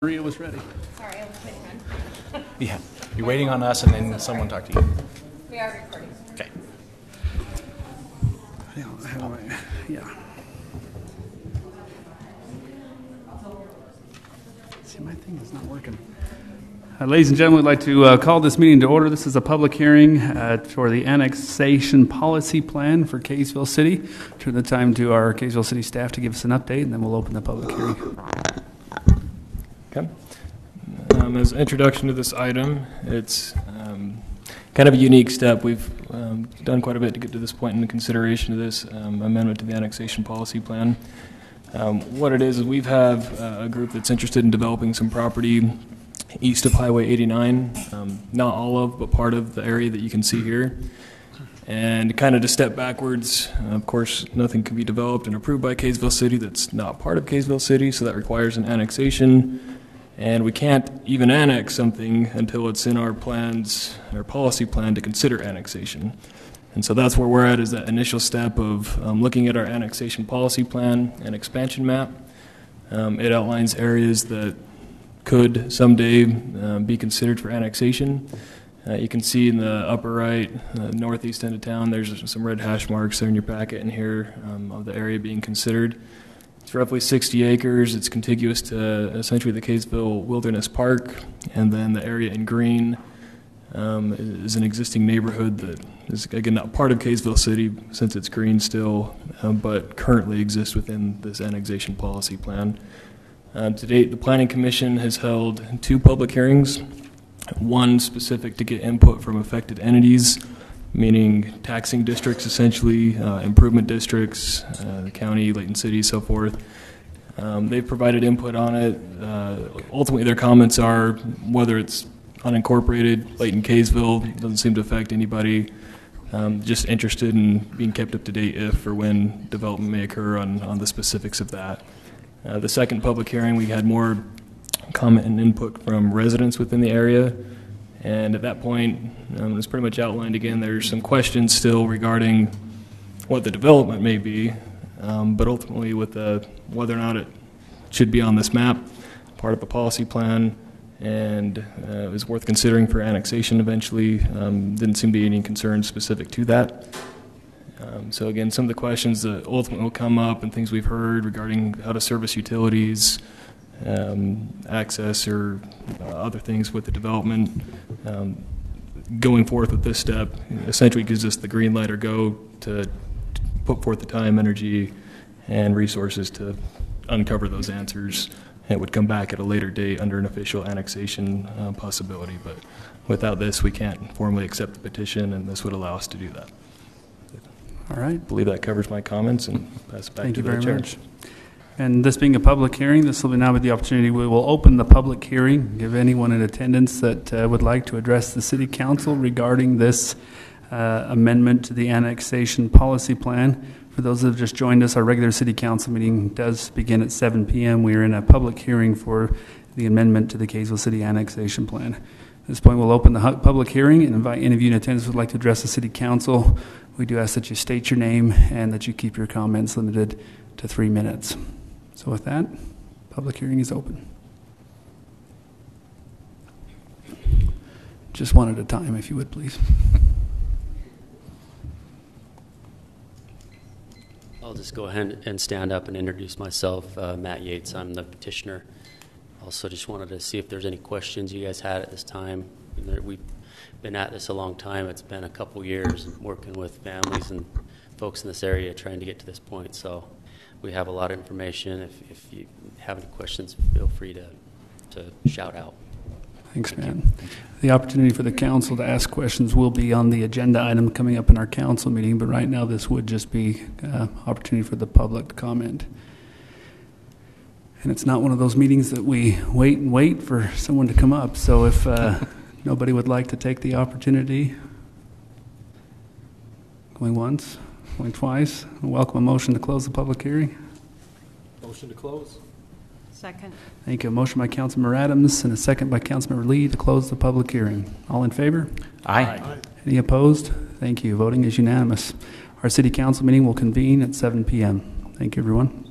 Maria was ready. Sorry, I was waiting on. Yeah, you're waiting on us, and then someone talk to you. We are recording. Okay. Yeah. See, my thing is not working. Ladies and gentlemen, we'd like to call this meeting to order. This is a public hearing for the annexation policy plan for Kaysville City. Turn the time to our Kaysville City staff to give us an update, and then we'll open the public hearing. Okay. As an introduction to this item, it's kind of a unique step. We've done quite a bit to get to this point in the consideration of this amendment to the annexation policy plan. What it is we have a group that's interested in developing some property east of Highway 89, not all of, but part of the area that you can see here. And kind of to step backwards, of course, nothing can be developed and approved by Kaysville City that's not part of Kaysville City, so that requires an annexation. And we can't even annex something until it's in our plans, our policy plan to consider annexation. And so that's where we're at, is that initial step of looking at our annexation policy plan and expansion map. It outlines areas that could someday be considered for annexation. You can see in the upper right, northeast end of town, there's some red hash marks there in your packet in here of the area being considered. It's roughly 60 acres. It's contiguous to essentially the Kaysville Wilderness Park, and then the area in green is an existing neighborhood that is, again, not part of Kaysville City since it's green still, but currently exists within this annexation policy plan. To date, the Planning Commission has held 2 public hearings, one specific to get input from affected entities, meaning taxing districts, essentially, improvement districts, the county, Layton City, so forth. They've provided input on it. Ultimately, their comments are whether it's unincorporated, Layton, Kaysville, doesn't seem to affect anybody. Just interested in being kept up to date if or when development may occur on the specifics of that. The second public hearing, we had more comment and input from residents within the area. And at that point, it's pretty much outlined again. There's some questions still regarding what the development may be, but ultimately with whether or not it should be on this map, part of a policy plan, and is worth considering for annexation eventually. Didn't seem to be any concerns specific to that. So again, some of the questions that ultimately will come up and things we've heard regarding how to service utilities, access or other things with the development. Going forth with this step essentially gives us the green light or go to put forth the time, energy, and resources to uncover those answers. It would come back at a later date under an official annexation possibility, but without this we can't formally accept the petition, and this would allow us to do that. All right. I believe that covers my comments, and pass it back to the chair. Thank you very much. And this being a public hearing, this will now be the opportunity. We will open the public hearing, give anyone in attendance that would like to address the City Council regarding this amendment to the annexation policy plan. For those that have just joined us, our regular City Council meeting does begin at 7 p.m. We are in a public hearing for the amendment to the Kaysville City annexation plan. At this point, we'll open the public hearing and invite any of you in attendance who would like to address the City Council. We do ask that you state your name and that you keep your comments limited to 3 minutes. So with that, public hearing is open. Just one at a time, if you would, please. I'll just go ahead and stand up and introduce myself, Matt Yates. I'm the petitioner. Also just wanted to see if there's any questions you guys had at this time. We've been at this a long time. It's been a couple years working with families and folks in this area trying to get to this point. So we have a lot of information. If you have any questions, feel free to shout out. Thanks, man. The opportunity for the council to ask questions will be on the agenda item coming up in our council meeting, but right now this would just be opportunity for the public to comment. And it's not one of those meetings that we wait and wait for someone to come up. So if nobody would like to take the opportunity, going once, going twice, I welcome a motion to close the public hearing. Motion to close. Second. Thank you. A motion by Councilmember Adams and a second by Councilmember Lee to close the public hearing. All in favor? Aye. Any opposed? Thank you. Voting is unanimous. Our City Council meeting will convene at 7 p.m. Thank you, everyone.